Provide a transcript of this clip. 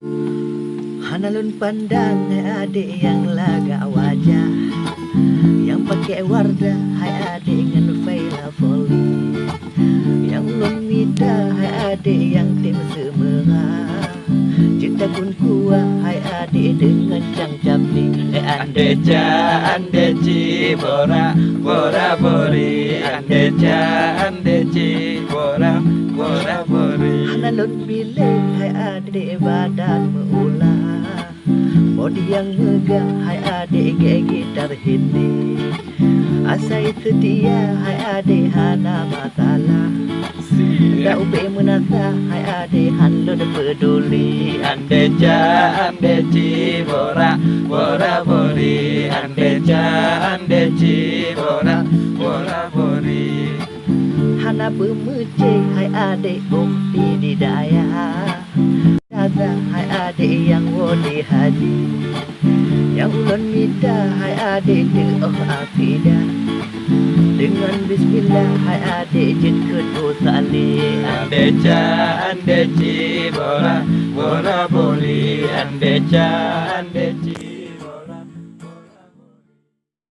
Hanalun pandang hai adik yang laga wajah, yang pakai wardah hai adik ngan faila foli, yang ulun mida hai adik yang tim semerah, cinta kun kuah hai adik dengan cang capli. Andeja andeci bora bora bori, andeja andeci bora bora bori. Hanalun bilik hai adik badan meulah, bodi yang megah hai adik ge gitar hindi, asai setia hai adik hana masalah, dah ube menata hai adik hanlun peduli. Andeja andeci bora bora bori, andeja andeci bora bora bori. Hana bermece hai adik bukti di daya, Dada hai adik yang wodi haji, yang ulun minta hai adik doa akidah, dengan bismillah hai adik jin kedua salih. Andeja andeci bora bora bori, andeja andeci